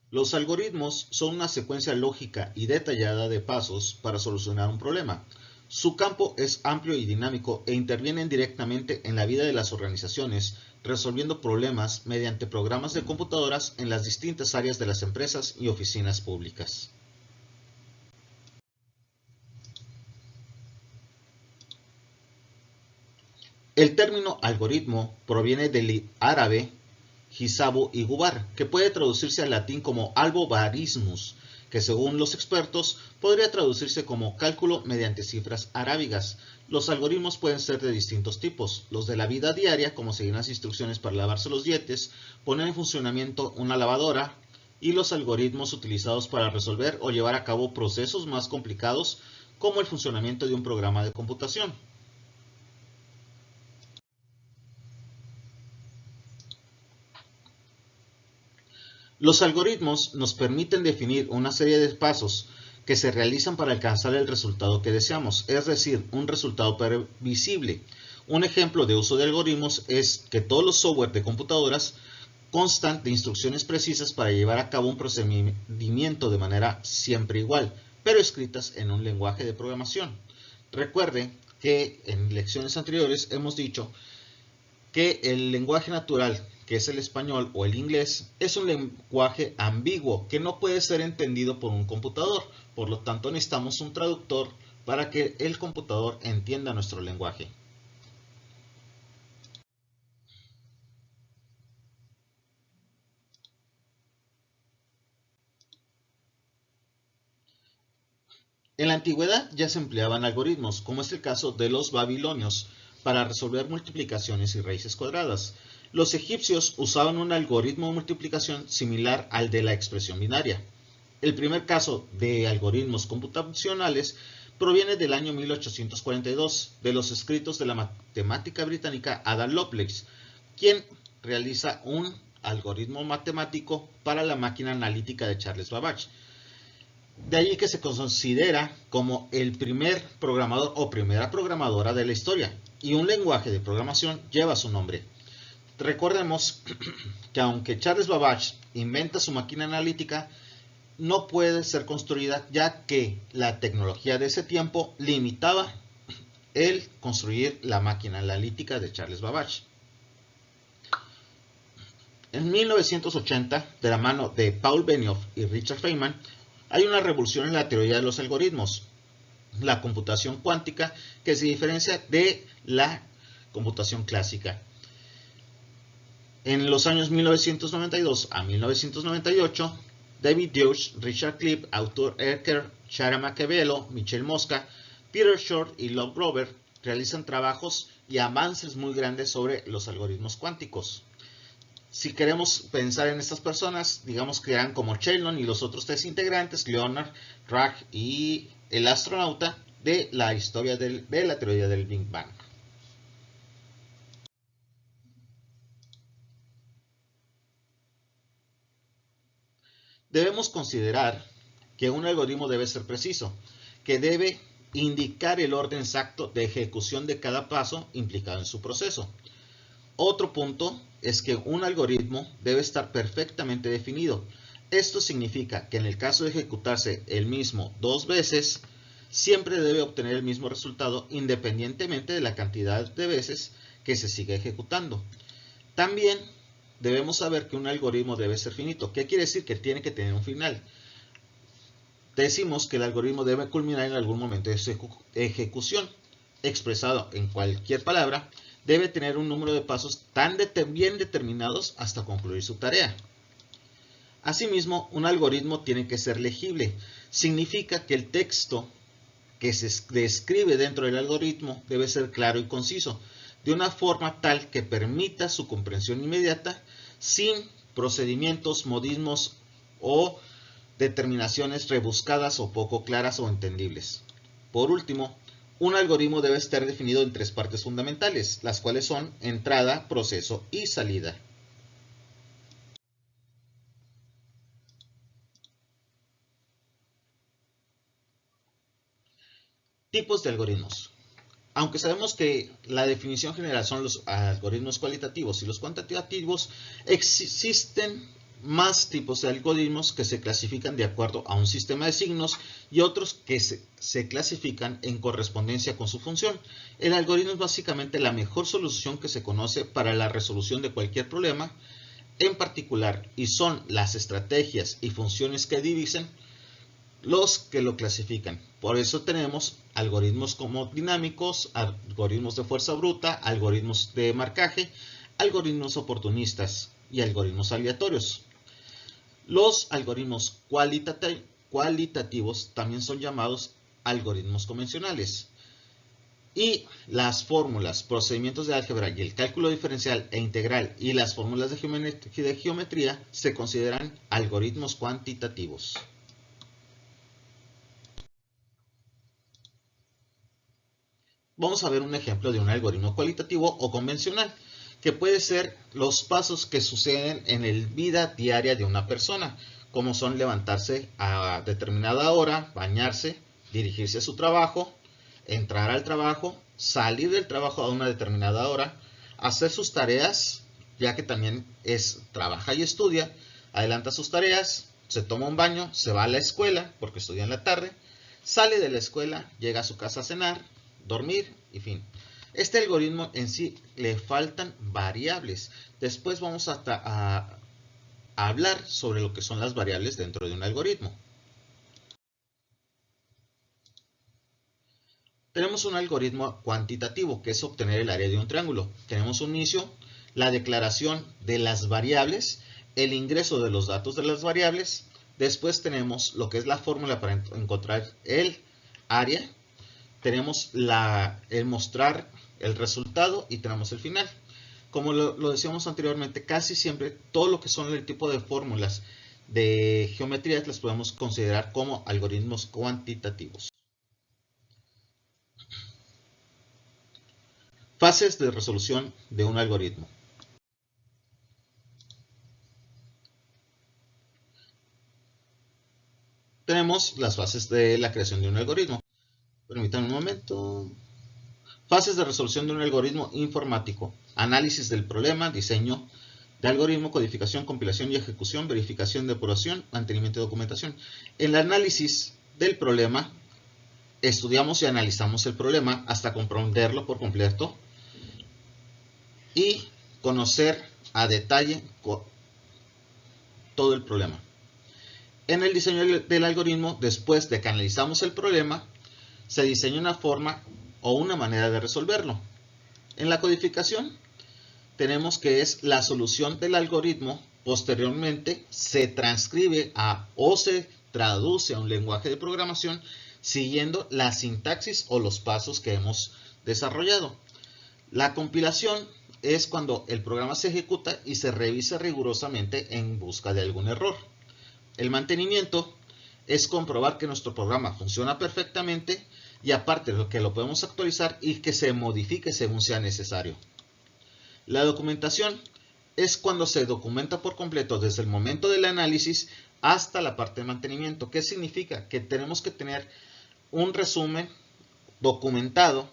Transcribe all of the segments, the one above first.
Los algoritmos son una secuencia lógica y detallada de pasos para solucionar un problema. Su campo es amplio y dinámico e intervienen directamente en la vida de las organizaciones, resolviendo problemas mediante programas de computadoras en las distintas áreas de las empresas y oficinas públicas. El término algoritmo proviene del árabe Hisabu y Gubar, que puede traducirse al latín como algobarismus, que según los expertos podría traducirse como cálculo mediante cifras arábigas. Los algoritmos pueden ser de distintos tipos, los de la vida diaria, como seguir las instrucciones para lavarse los dientes, poner en funcionamiento una lavadora, y los algoritmos utilizados para resolver o llevar a cabo procesos más complicados, como el funcionamiento de un programa de computación. Los algoritmos nos permiten definir una serie de pasos que se realizan para alcanzar el resultado que deseamos, es decir, un resultado previsible. Un ejemplo de uso de algoritmos es que todos los software de computadoras constan de instrucciones precisas para llevar a cabo un procedimiento de manera siempre igual, pero escritas en un lenguaje de programación. Recuerde que en lecciones anteriores hemos dicho que el lenguaje natural, que es el español o el inglés, es un lenguaje ambiguo que no puede ser entendido por un computador. Por lo tanto, necesitamos un traductor para que el computador entienda nuestro lenguaje. En la antigüedad ya se empleaban algoritmos, como es el caso de los babilonios, para resolver multiplicaciones y raíces cuadradas. Los egipcios usaban un algoritmo de multiplicación similar al de la expresión binaria. El primer caso de algoritmos computacionales proviene del año 1842 de los escritos de la matemática británica Ada Lovelace, quien realiza un algoritmo matemático para la máquina analítica de Charles Babbage. De allí que se considera como el primer programador o primera programadora de la historia, y un lenguaje de programación lleva su nombre. Recordemos que aunque Charles Babbage inventa su máquina analítica, no puede ser construida ya que la tecnología de ese tiempo limitaba el construir la máquina analítica de Charles Babbage. En 1980, de la mano de Paul Benioff y Richard Feynman, hay una revolución en la teoría de los algoritmos, la computación cuántica, que se diferencia de la computación clásica. En los años 1992 a 1998, David Deutsch, Richard Cliff, Arthur Ecker, Shara Maquiavelo, Michel Mosca, Peter Short y Love Grover realizan trabajos y avances muy grandes sobre los algoritmos cuánticos. Si queremos pensar en estas personas, digamos que eran como Sheldon y los otros tres integrantes, Leonard, Raj y el astronauta, de la historia de la teoría del Big Bang. Debemos considerar que un algoritmo debe ser preciso, que debe indicar el orden exacto de ejecución de cada paso implicado en su proceso. Otro punto es que un algoritmo debe estar perfectamente definido. Esto significa que en el caso de ejecutarse el mismo dos veces, siempre debe obtener el mismo resultado independientemente de la cantidad de veces que se siga ejecutando. También debemos saber que un algoritmo debe ser finito. ¿Qué quiere decir? Que tiene que tener un final. Decimos que el algoritmo debe culminar en algún momento de su ejecución. Expresado en cualquier palabra, debe tener un número de pasos tan bien determinados hasta concluir su tarea. Asimismo, un algoritmo tiene que ser legible. Significa que el texto que se describe dentro del algoritmo debe ser claro y conciso, de una forma tal que permita su comprensión inmediata, sin procedimientos, modismos o determinaciones rebuscadas o poco claras o entendibles. Por último, Un algoritmo debe estar definido en tres partes fundamentales, las cuales son entrada, proceso y salida. Tipos de algoritmos. Aunque sabemos que la definición general son los algoritmos cualitativos y los cuantitativos, existen más tipos de algoritmos que se clasifican de acuerdo a un sistema de signos y otros que se clasifican en correspondencia con su función. El algoritmo es básicamente la mejor solución que se conoce para la resolución de cualquier problema en particular, y son las estrategias y funciones que divisen los que lo clasifican. Por eso tenemos algoritmos como dinámicos, algoritmos de fuerza bruta, algoritmos de marcaje, algoritmos oportunistas y algoritmos aleatorios. Los algoritmos cualitativos también son llamados algoritmos convencionales. Y las fórmulas, procedimientos de álgebra y el cálculo diferencial e integral y las fórmulas de geometría se consideran algoritmos cuantitativos. Vamos a ver un ejemplo de un algoritmo cualitativo o convencional, que puede ser los pasos que suceden en la vida diaria de una persona, como son levantarse a determinada hora, bañarse, dirigirse a su trabajo, entrar al trabajo, salir del trabajo a una determinada hora, hacer sus tareas, ya que también trabaja y estudia, adelanta sus tareas, se toma un baño, se va a la escuela, porque estudia en la tarde, sale de la escuela, llega a su casa a cenar, dormir y fin. Este algoritmo en sí le faltan variables. Después vamos a hablar sobre lo que son las variables dentro de un algoritmo. Tenemos un algoritmo cuantitativo, que es obtener el área de un triángulo. Tenemos un inicio, la declaración de las variables, el ingreso de los datos de las variables. Después tenemos lo que es la fórmula para encontrar el área. Tenemos el mostrar el resultado y tenemos el final. Como lo decíamos anteriormente, casi siempre todo lo que son el tipo de fórmulas de geometría las podemos considerar como algoritmos cuantitativos. Fases de resolución de un algoritmo. Tenemos las fases de la creación de un algoritmo. Permítanme un momento. Fases de resolución de un algoritmo informático. Análisis del problema, diseño de algoritmo, codificación, compilación y ejecución, verificación, depuración, mantenimiento y documentación. En el análisis del problema, estudiamos y analizamos el problema hasta comprenderlo por completo y conocer a detalle todo el problema. En el diseño del algoritmo, después de que analizamos el problema, se diseña una forma o una manera de resolverlo. En la codificación tenemos que es la solución del algoritmo, posteriormente se transcribe o se traduce a un lenguaje de programación siguiendo la sintaxis o los pasos que hemos desarrollado. La compilación es cuando el programa se ejecuta y se revisa rigurosamente en busca de algún error. El mantenimiento es comprobar que nuestro programa funciona perfectamente y aparte de que lo podemos actualizar y que se modifique según sea necesario. La documentación es cuando se documenta por completo desde el momento del análisis hasta la parte de mantenimiento. ¿Qué significa? Que tenemos que tener un resumen documentado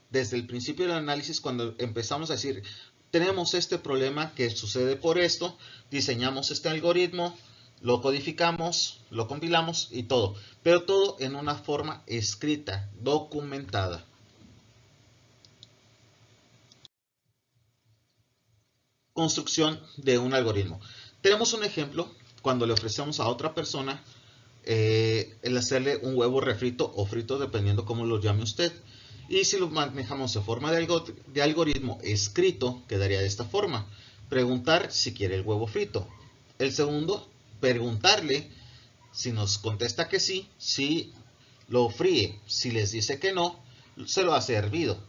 desde el principio del análisis, cuando empezamos a decir, tenemos este problema que sucede por esto, diseñamos este algoritmo, lo codificamos, lo compilamos y todo, pero todo en una forma escrita, documentada. Construcción de un algoritmo. Tenemos un ejemplo cuando le ofrecemos a otra persona el hacerle un huevo refrito o frito, dependiendo cómo lo llame usted. Y si lo manejamos en forma de algoritmo escrito, quedaría de esta forma. Preguntar si quiere el huevo frito. El segundo, preguntarle si nos contesta que sí, si lo fríe. Si les dice que no, se lo hace hervido.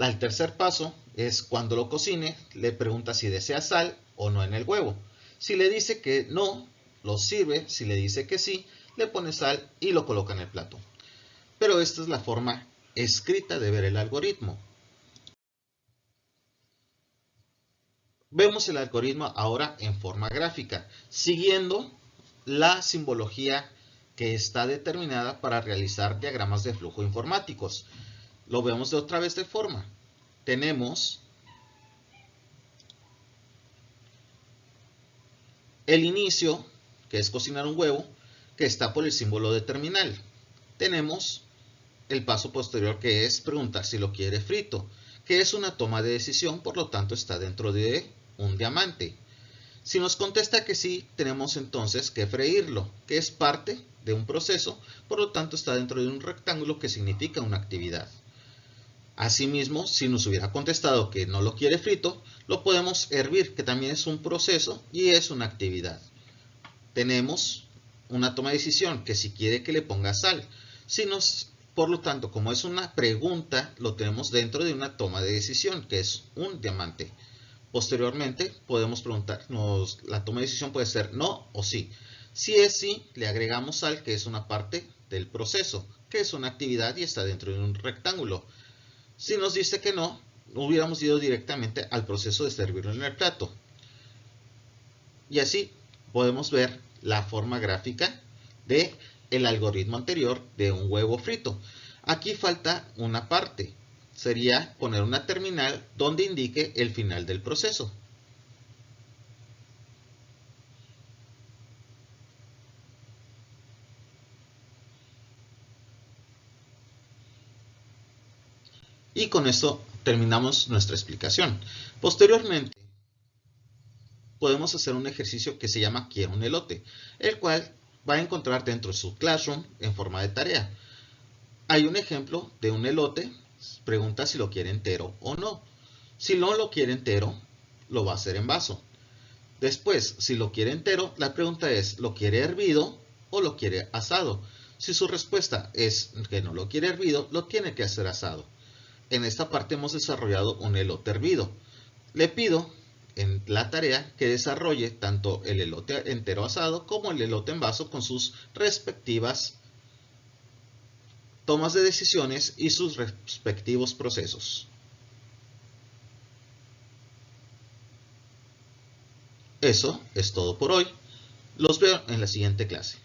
El tercer paso es cuando lo cocine, le pregunta si desea sal o no en el huevo. Si le dice que no, lo sirve. Si le dice que sí, le pone sal y lo coloca en el plato. Pero esta es la forma escrita de ver el algoritmo. Vemos el algoritmo ahora en forma gráfica, siguiendo la simbología que está determinada para realizar diagramas de flujo informáticos. Lo vemos de otra vez de forma. Tenemos el inicio, que es cocinar un huevo, que está por el símbolo de terminal. Tenemos el paso posterior, que es preguntar si lo quiere frito, que es una toma de decisión, por lo tanto está dentro de un diamante. Si nos contesta que sí, tenemos entonces que freírlo, que es parte de un proceso, por lo tanto está dentro de un rectángulo que significa una actividad. Asimismo, si nos hubiera contestado que no lo quiere frito, lo podemos hervir, que también es un proceso y es una actividad. Tenemos una toma de decisión, que si quiere que le ponga sal. Por lo tanto, como es una pregunta, lo tenemos dentro de una toma de decisión, que es un diamante. Posteriormente, podemos preguntarnos, la toma de decisión puede ser no o sí. Si es sí, le agregamos sal, que es una parte del proceso, que es una actividad y está dentro de un rectángulo. Si nos dice que no, hubiéramos ido directamente al proceso de servirlo en el plato. Y así podemos ver la forma gráfica de el algoritmo anterior de un huevo frito. Aquí falta una parte. Sería poner una terminal donde indique el final del proceso. Y con esto terminamos nuestra explicación. Posteriormente, podemos hacer un ejercicio que se llama Quiero un elote, el cual va a encontrar dentro de su Classroom en forma de tarea. Hay un ejemplo de un elote, pregunta si lo quiere entero o no. Si no lo quiere entero, lo va a hacer en vaso. Después, si lo quiere entero, la pregunta es, ¿lo quiere hervido o lo quiere asado? Si su respuesta es que no lo quiere hervido, lo tiene que hacer asado. En esta parte hemos desarrollado un elote hervido. Le pido en la tarea que desarrolle tanto el elote entero asado como el elote en vaso con sus respectivas tomas de decisiones y sus respectivos procesos. Eso es todo por hoy. Los veo en la siguiente clase.